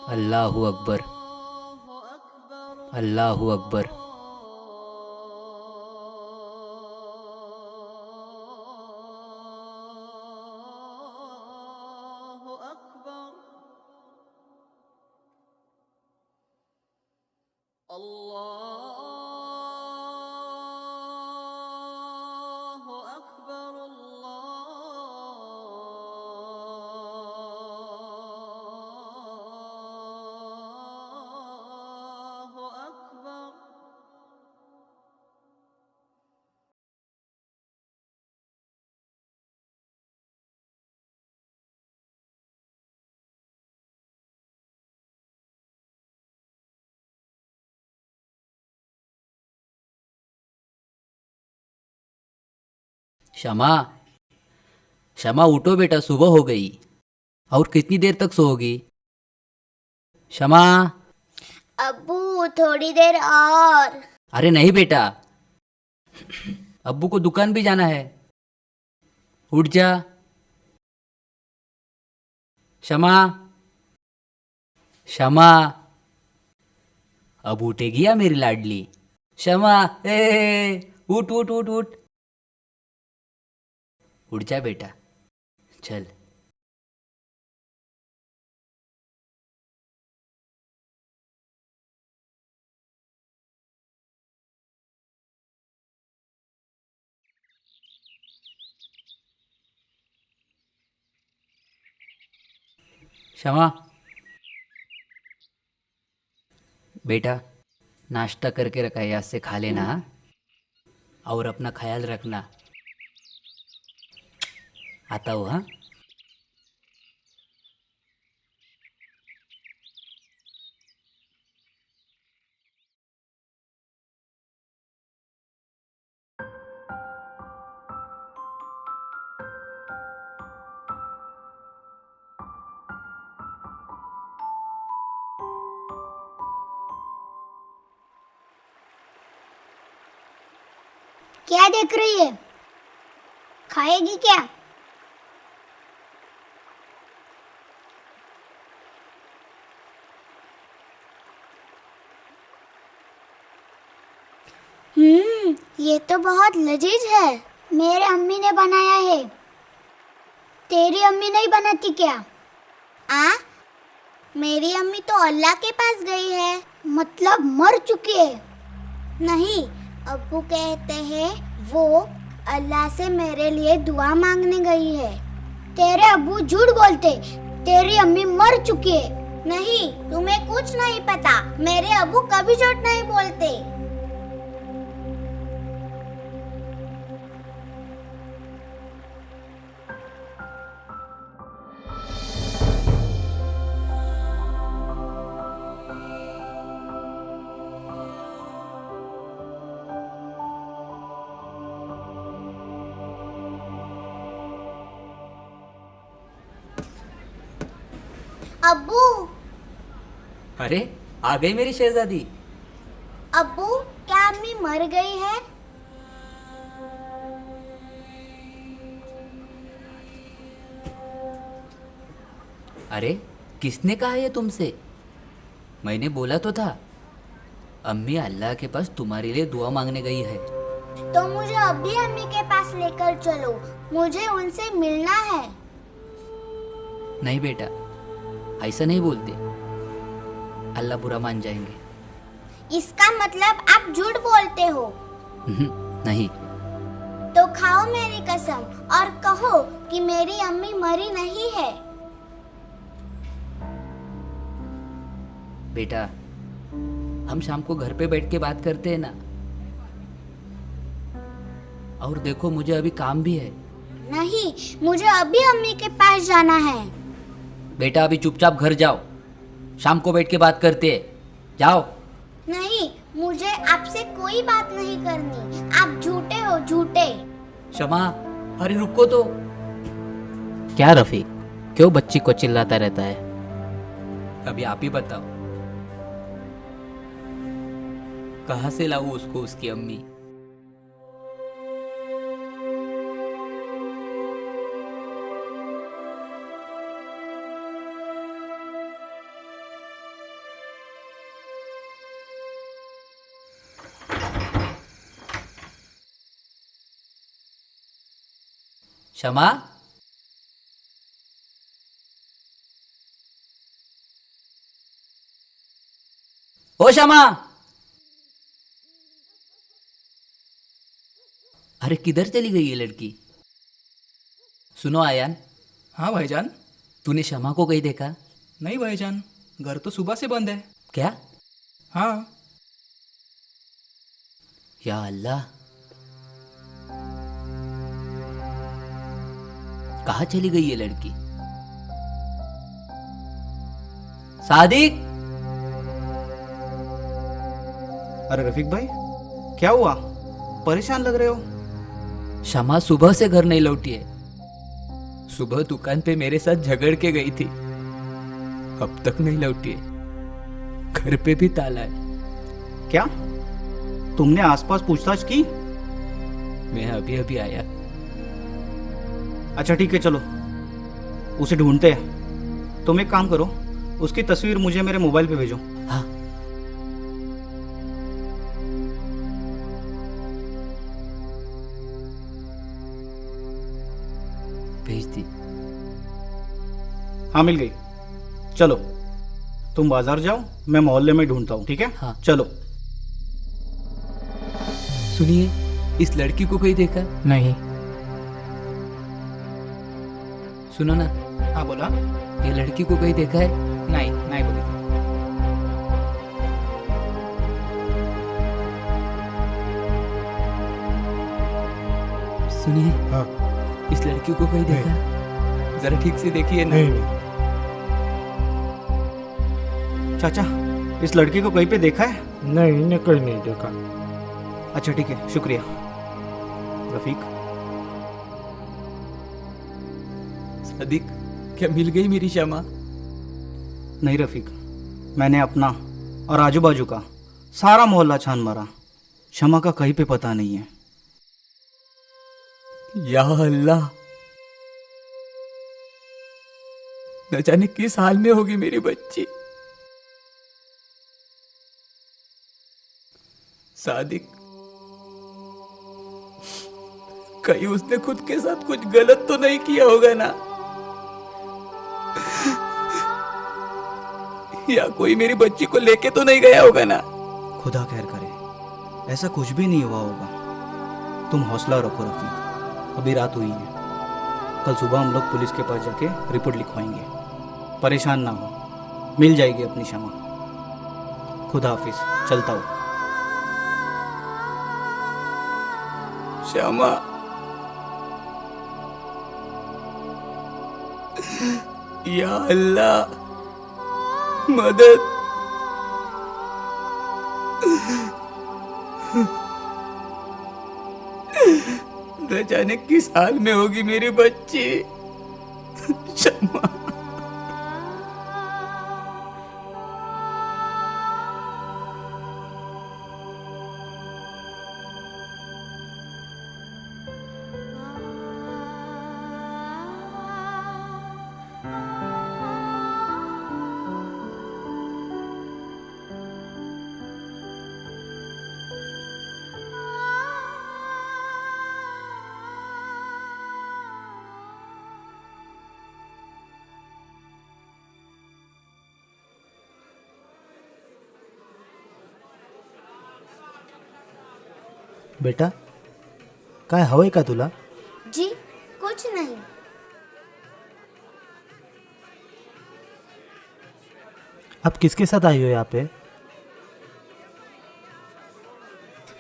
अल्लाहु अकबर। अल्लाहु अकबर। शमा, शमा उठो बेटा, सुबह हो गई। और कितनी देर तक सोओगी? शमा। अब्बू थोड़ी देर और। अरे नहीं बेटा, अब्बू को दुकान भी जाना है। उठ जा। शमा, शमा। अब उठेगी या मेरी लाडली? शमा, उठ उठ उठ उठ। उठ जा बेटा, चल। शमा, बेटा नाश्ता करके रखा है, आज से खा लेना हाँ? और अपना ख्याल रखना। आता हूँ हाँ। क्या देख रही है? खाएगी क्या? ये तो बहुत लजीज है। मेरे अम्मी ने बनाया है। तेरी अम्मी नहीं बनाती क्या? मेरी अम्मी तो अल्लाह के पास गई है। मतलब मर चुकी है। नहीं, अब्बू कहते हैं वो अल्लाह से मेरे लिए दुआ मांगने गई है। तेरे अब्बू झूठ बोलते। तेरी अम्मी मर चुकी है। नहीं, तुम्हें कुछ नहीं पता। मेरे अब्बू कभी झूठ नहीं बोलते। अब्बू, अरे आ गई मेरी शहजादी। अब्बू, क्या अम्मी मर गई है? अरे किसने कहा ये तुमसे? मैंने बोला तो था, अम्मी अल्लाह के पास तुम्हारे लिए दुआ मांगने गई है। तो मुझे अभी अम्मी के पास लेकर चलो। मुझे उनसे मिलना है। नहीं बेटा, ऐसा नहीं बोलते, अल्लाह बुरा मान जाएंगे। इसका मतलब आप झूठ बोलते हो। नहीं। तो खाओ मेरी कसम और कहो कि मेरी अम्मी मरी नहीं है। बेटा, हम शाम को घर पे बैठ के बात करते हैं ना। और देखो मुझे अभी काम भी है। नहीं, मुझे अभी अम्मी के पास जाना है। बेटा अभी चुपचाप घर जाओ, शाम को बैठ के बात करते हैं। जाओ। नहीं, मुझे आपसे कोई बात नहीं करनी। आप झूठे हो, झूठे। शमा, अरे रुको तो। क्या रफी, क्यों बच्ची को चिल्लाता रहता है? अभी आप ही बताओ, कहाँ से लाऊं उसको उसकी अम्मी? क्षमा। ओ क्षमा। अरे किधर चली गई ये लड़की? सुनो आयान, हाँ भाईजान। तूने क्षमा को कहीं देखा? नहीं भाईजान, घर तो सुबह से बंद है। क्या? हाँ। या अल्लाह, कहाँ चली गई ये लड़की? सादिक। अरे रफीक भाई, क्या हुआ? परेशान लग रहे हो। क्षमा सुबह से घर नहीं लौटी है। सुबह दुकान पे मेरे साथ झगड़ के गई थी, अब तक नहीं लौटी है। घर पे भी ताला है। क्या तुमने आसपास पूछताछ की? मैं अभी अभी आया। अच्छा ठीक है, चलो उसे ढूंढते हैं। तुम एक काम करो, उसकी तस्वीर मुझे मेरे मोबाइल पे भेजो। हाँ। भेज दी। हाँ मिल गई। चलो तुम बाजार जाओ, मैं मोहल्ले में ढूंढता हूँ, ठीक है? हाँ। चलो। सुनिए, इस लड़की को कहीं देखा? नहीं। सुनो ना, हाँ बोला। ये लड़की को कहीं देखा है? नहीं नहीं बोली। सुनिए, हाँ। इस लड़की को कहीं देखा है? जरा ठीक से देखिए ना। नहीं नहीं। चाचा, इस लड़की को कहीं पे देखा है? नहीं ने कहीं नहीं देखा। अच्छा ठीक है, शुक्रिया। रफीक, सादिक, क्या मिल गई मेरी क्षमा? नहीं रफीक, मैंने अपना और आजू बाजू का सारा मोहल्ला छान मारा, क्षमा का कहीं पे पता नहीं है। या अल्लाह, न जाने किस हाल में होगी मेरी बच्ची। सादिक, कहीं उसने खुद के साथ कुछ गलत तो नहीं किया होगा ना? या कोई मेरी बच्ची को लेके तो नहीं गया होगा ना? खुदा खैर करे, ऐसा कुछ भी नहीं हुआ होगा। तुम हौसला रखो रफीक, अभी रात हुई है, कल सुबह हम लोग पुलिस के पास जाके रिपोर्ट लिखवाएंगे। परेशान ना हो, मिल जाएगी अपनी क्षमा। खुदा हाफिज, चलता हूँ। क्षमा, या अल्लाह, मदद। न जाने किस हाल में होगी मेरी बच्ची। क्षमा। बेटा, काय हवंय का तुला? जी कुछ नहीं। आप किसके साथ आई हो यहाँ पे?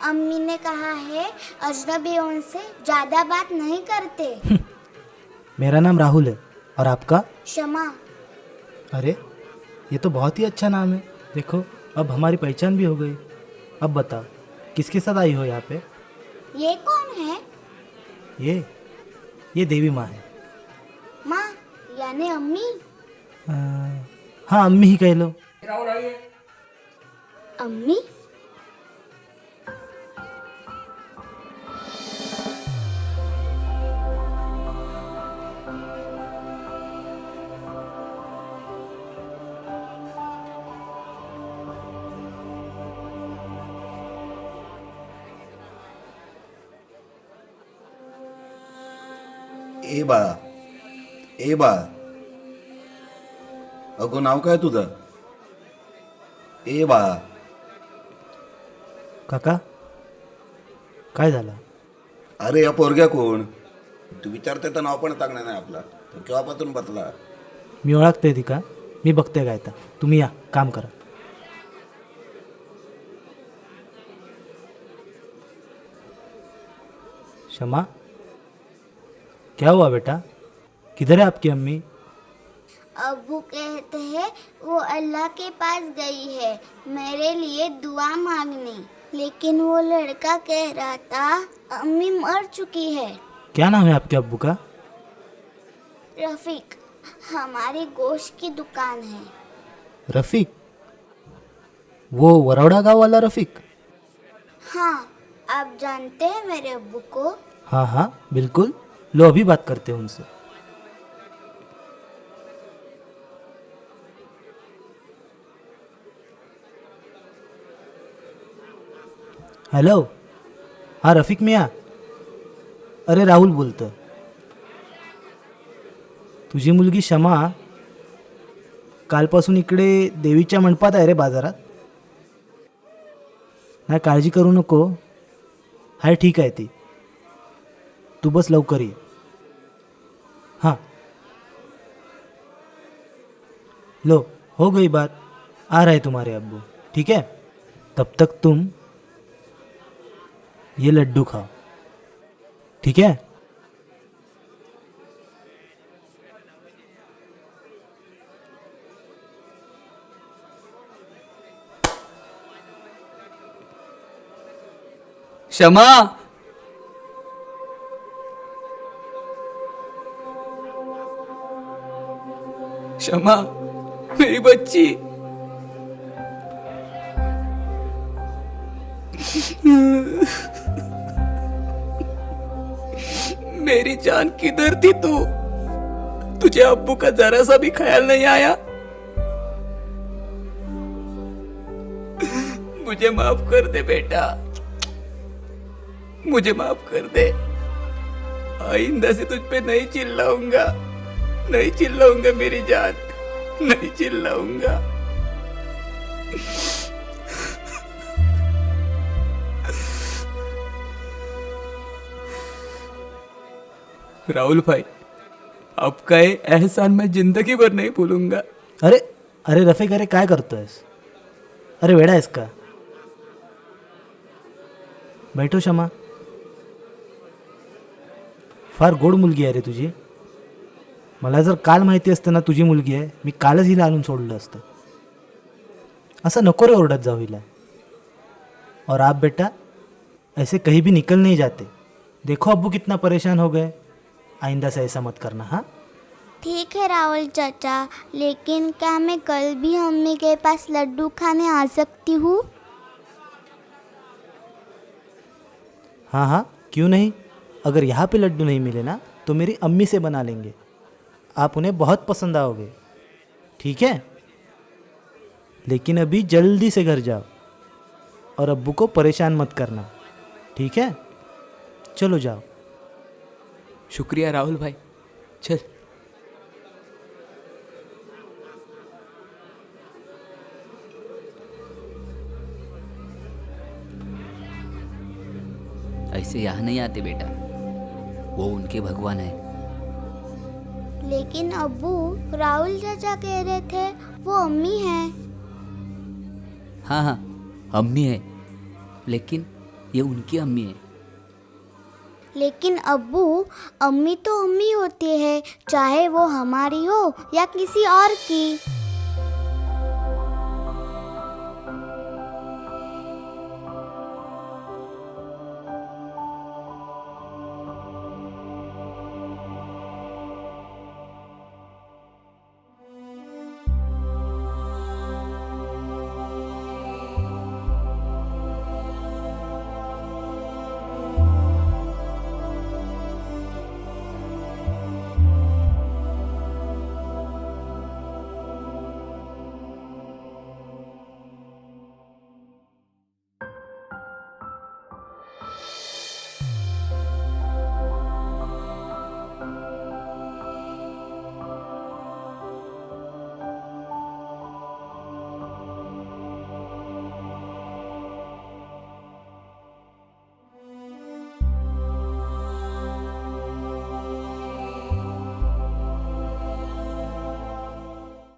अम्मी ने कहा है अजनबियों से ज्यादा बात नहीं करते। मेरा नाम राहुल है, और आपका? क्षमा। अरे ये तो बहुत ही अच्छा नाम है। देखो, अब हमारी पहचान भी हो गई। अब बताओ, किसके साथ आई हो यहाँ पे? ये कौन है? ये देवी माँ है। माँ यानी अम्मी? अ, हाँ, अम्मी ही कह लो। अम्मी? ए बाळा, ए बाळा, अगो नाव काय तुझं? ए बाळा. काका काय झालं? अरे या पोरग्या कोण? तू विचारते तर नाव पण सांगणार नाही आपला. तो केव्हापासून बसला? मी ओळखते ती का? मी बघते काय तर. तुम्ही या काम करा. शमा, क्या हुआ बेटा? किधर है आपकी अम्मी? अब्बू कहते हैं वो अल्लाह के पास गई है मेरे लिए दुआ मांगने, लेकिन वो लड़का कह रहा था अम्मी मर चुकी है। क्या नाम है आपके अब्बू का? रफीक, हमारी गोश्त की दुकान है। रफ़ीक? वो वरोड़ा गाँव वाला रफ़ीक? हाँ, आप जानते हैं मेरे अब्बू को? हाँ हाँ बिल्कुल, लो अभी बात करते हैं उनसे. हॅलो, हा रफिक मिया. अरे राहुल बोलतो. तुझी मुलगी शमा कालपासून इकडे देवीच्या मंडपात आहे रे बाजारात. नाही काळजी करू नको, हाय ठीक आहे ती. तू बस लवकर ये. हाँ लो हो गई बात, आ रहे तुम्हारे अब्बू. ठीक है, तब तक तुम ये लड्डू खाओ. ठीक है? क्षमा. क्षमा, मेरी बच्ची. मेरी जान किधर थी तू? तुझे अब्बू का जरा सा भी ख्याल नहीं आया? मुझे माफ कर दे बेटा, मुझे माफ कर दे. आइंदा से तुझ पे नहीं चिल्लाऊंगा, नहीं चिल्लाऊंगा मेरी जान, नहीं चिल्लाऊंगा. राहुल भाई, आपका ये एहसान मैं जिंदगी भर नहीं भूलूंगा. अरे अरे रफिक, अरे काय करतोयस? अरे वेडा आहेस का? बैठो शमा. फार गोड मुलगी आहे रे तुझी. मला जर काल माहिती असतं ना तुझी मुलगी आहे, मी कालच हिला आणून सोडलं असतं. असं नको रे ओरडत जाऊ हिला. और आप बेटा ऐसे कहीं भी निकल नहीं जाते. देखो अब्बू कितना परेशान हो गए. आइंदा से ऐसा मत करना. हाँ ठीक है राहुल चाचा, लेकिन क्या मैं कल भी अम्मी के पास लड्डू खाने आ सकती हूँ? हाँ हाँ क्यों नहीं. अगर यहाँ पे लड्डू नहीं मिले ना तो मेरी अम्मी से बना लेंगे. आप उन्हें बहुत पसंद आओगे. ठीक है, लेकिन अभी जल्दी से घर जाओ और अब्बू को परेशान मत करना. ठीक है, चलो जाओ. शुक्रिया राहुल भाई, चल. ऐसे यहाँ नहीं आते बेटा, वो उनके भगवान है. लेकिन अब्बू, राहुल चाचा कह रहे थे वो अम्मी है. हाँ हाँ अम्मी है, लेकिन ये उनकी अम्मी है. लेकिन अब्बू, अम्मी तो अम्मी होती है, चाहे वो हमारी हो या किसी और की.